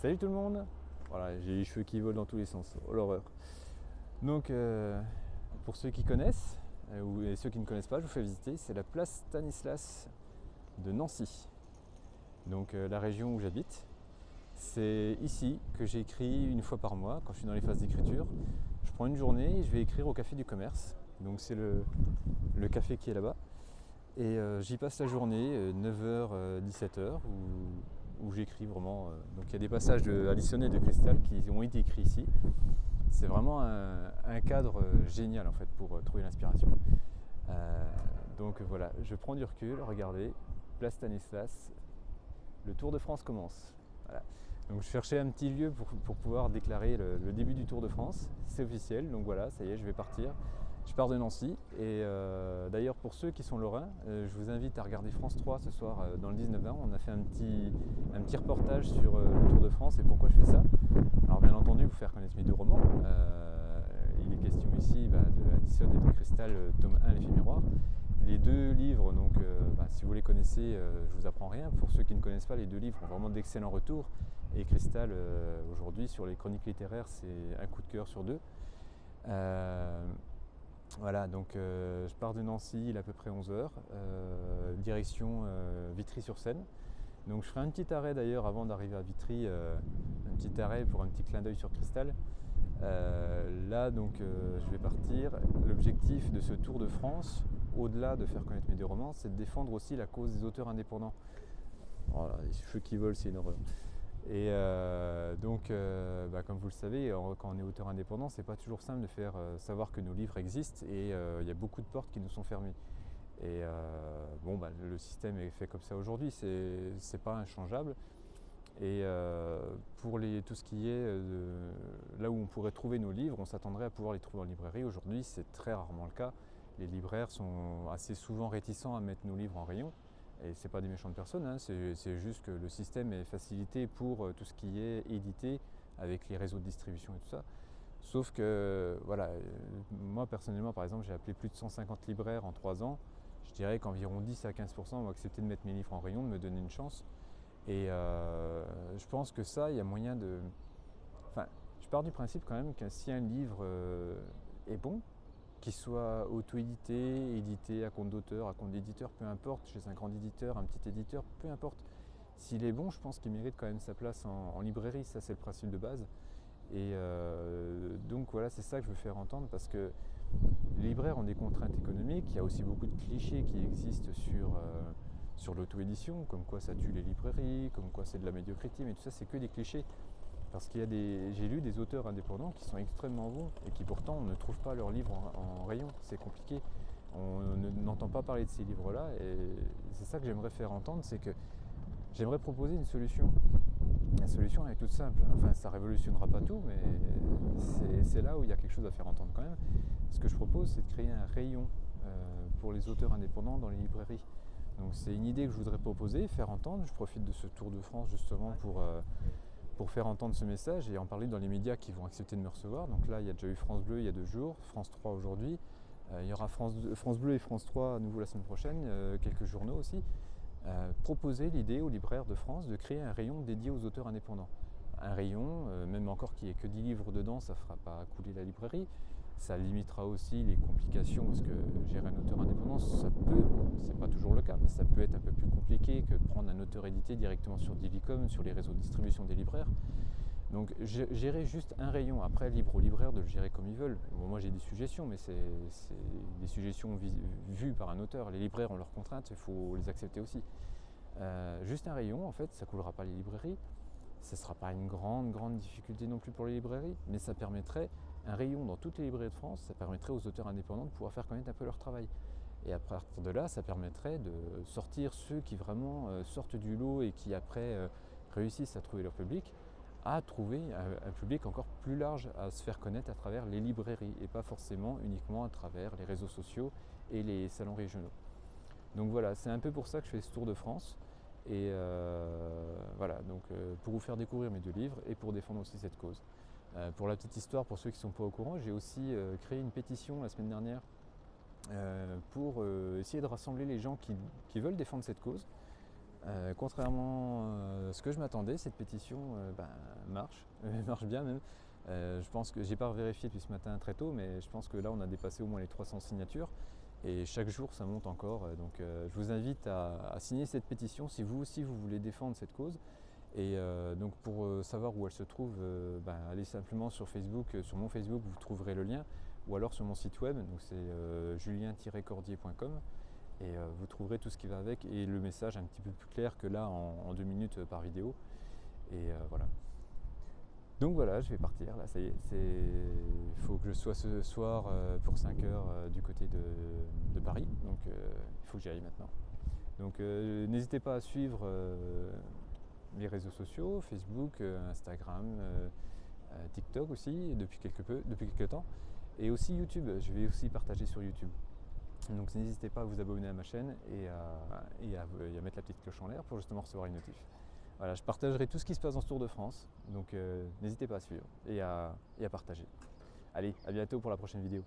Salut tout le monde. Voilà, j'ai les cheveux qui volent dans tous les sens, oh l'horreur. Donc pour ceux qui connaissent, et ceux qui ne connaissent pas, je vous fais visiter, c'est la place Stanislas de Nancy. Donc la région où j'habite. C'est ici que j'écris une fois par mois, quand je suis dans les phases d'écriture. Je prends une journée et je vais écrire au Café du Commerce. Donc c'est le café qui est là-bas. Et j'y passe la journée, 9h, 17h, où j'écris vraiment. Donc il y a des passages de Alison et de Cristal qui ont été écrits ici. C'est vraiment un cadre génial en fait pour trouver l'inspiration. Donc voilà, je prends du recul, regardez, place Stanislas, le Tour de France commence. Voilà. Donc je cherchais un petit lieu pour pouvoir déclarer le début du Tour de France. C'est officiel, donc voilà, ça y est, je vais partir. Je pars de Nancy et d'ailleurs pour ceux qui sont lorrains, je vous invite à regarder France 3 ce soir dans le 19-20. On a fait un petit reportage sur le Tour de France et pourquoi je fais ça. Alors bien entendu, vous faire connaître mes deux romans. Il est question ici de Alison et de Cristal, tome 1, L'effet miroir. Les deux livres, donc, si vous les connaissez, je vous apprends rien. Pour ceux qui ne connaissent pas, les deux livres ont vraiment d'excellents retours. Et Cristal, aujourd'hui, sur les chroniques littéraires, c'est un coup de cœur sur deux. Voilà, donc je pars de Nancy, il est à peu près 11h, direction Vitry-sur-Seine. Donc je ferai un petit arrêt d'ailleurs avant d'arriver à Vitry, un petit arrêt pour un petit clin d'œil sur Cristal. Là donc je vais partir. L'objectif de ce Tour de France, au-delà de faire connaître mes deux romans, c'est de défendre aussi la cause des auteurs indépendants. Voilà, les cheveux qui volent, c'est une horreur. Et comme vous le savez, quand on est auteur indépendant, c'est pas toujours simple de faire savoir que nos livres existent et il y a beaucoup de portes qui nous sont fermées. Et le système est fait comme ça aujourd'hui, c'est pas inchangeable. Et pour tout ce qui est là où on pourrait trouver nos livres, on s'attendrait à pouvoir les trouver en librairie. Aujourd'hui, c'est très rarement le cas. Les libraires sont assez souvent réticents à mettre nos livres en rayon. Et c'est pas des méchantes personnes, hein, c'est juste que le système est facilité pour tout ce qui est édité avec les réseaux de distribution et tout ça. Sauf que, voilà, moi personnellement, par exemple, j'ai appelé plus de 150 libraires en 3 ans. Je dirais qu'environ 10 à 15% ont accepté de mettre mes livres en rayon, de me donner une chance. Et je pense que ça, il y a moyen de... Enfin, je pars du principe quand même que si un livre est bon, qu'il soit auto-édité, édité à compte d'auteur, à compte d'éditeur, peu importe, chez un grand éditeur, un petit éditeur, peu importe. S'il est bon, je pense qu'il mérite quand même sa place en librairie, ça c'est le principe de base. Et donc voilà, c'est ça que je veux faire entendre parce que les libraires ont des contraintes économiques, il y a aussi beaucoup de clichés qui existent sur l'auto-édition, comme quoi ça tue les librairies, comme quoi c'est de la médiocrité, mais tout ça c'est que des clichés. Parce qu'il y a j'ai lu des auteurs indépendants qui sont extrêmement bons et qui pourtant ne trouvent pas leurs livres en rayon. C'est compliqué. On n'entend pas parler de ces livres-là et c'est ça que j'aimerais faire entendre, c'est que j'aimerais proposer une solution. La solution est toute simple. Enfin, ça ne révolutionnera pas tout, mais c'est là où il y a quelque chose à faire entendre quand même. Ce que je propose, c'est de créer un rayon pour les auteurs indépendants dans les librairies. Donc c'est une idée que je voudrais proposer, faire entendre. Je profite de ce Tour de France justement pour faire entendre ce message et en parler dans les médias qui vont accepter de me recevoir. Donc là, il y a déjà eu France Bleu il y a 2 jours, France 3 aujourd'hui. Il y aura France Bleu et France 3 à nouveau la semaine prochaine, quelques journaux aussi. Proposer l'idée aux libraires de France de créer un rayon dédié aux auteurs indépendants. Un rayon, même encore qu'il n'y ait que 10 livres dedans, ça ne fera pas couler la librairie. Ça limitera aussi les complications parce que gérer un auteur indépendant, ça peut, c'est pas toujours le cas, mais ça peut être un peu plus compliqué que de prendre un auteur édité directement sur Divicom, sur les réseaux de distribution des libraires. Donc gérer juste un rayon, après libre aux libraires de le gérer comme ils veulent. Bon, moi j'ai des suggestions, mais c'est des suggestions vues par un auteur. Les libraires ont leurs contraintes, il faut les accepter aussi. Juste un rayon, en fait, ça ne coulera pas les librairies. Ce ne sera pas une grande difficulté non plus pour les librairies, mais ça permettrait, un rayon dans toutes les librairies de France, ça permettrait aux auteurs indépendants de pouvoir faire connaître un peu leur travail. Et à partir de là, ça permettrait de sortir ceux qui vraiment sortent du lot et qui après réussissent à trouver leur public, à trouver un public encore plus large à se faire connaître à travers les librairies et pas forcément uniquement à travers les réseaux sociaux et les salons régionaux. Donc voilà, c'est un peu pour ça que je fais ce Tour de France. Et voilà, donc pour vous faire découvrir mes 2 livres et pour défendre aussi cette cause. Pour la petite histoire, pour ceux qui ne sont pas au courant, j'ai aussi créé une pétition la semaine dernière pour essayer de rassembler les gens qui veulent défendre cette cause. Contrairement à ce que je m'attendais, cette pétition marche, marche bien même. Je pense que j'ai pas vérifié depuis ce matin très tôt, mais je pense que là on a dépassé au moins les 300 signatures et chaque jour ça monte encore. Donc je vous invite à signer cette pétition si vous aussi vous voulez défendre cette cause. Et donc pour savoir où elle se trouve, allez simplement sur Facebook, sur mon Facebook vous trouverez le lien, ou alors sur mon site web, donc c'est julien-cordier.com. Et vous trouverez tout ce qui va avec et le message un petit peu plus clair que là en 2 minutes par vidéo. Et voilà. Donc voilà, je vais partir là, ça y est. Il faut que je sois ce soir pour 5 heures du côté de Paris. Donc il faut que j'y aille maintenant. Donc n'hésitez pas à suivre les réseaux sociaux, Facebook, Instagram, TikTok aussi, depuis quelques temps. Et aussi YouTube, je vais aussi partager sur YouTube. Donc n'hésitez pas à vous abonner à ma chaîne et à mettre la petite cloche en l'air pour justement recevoir une notif. Voilà, je partagerai tout ce qui se passe dans ce Tour de France, donc n'hésitez pas à suivre et à partager. Allez, à bientôt pour la prochaine vidéo.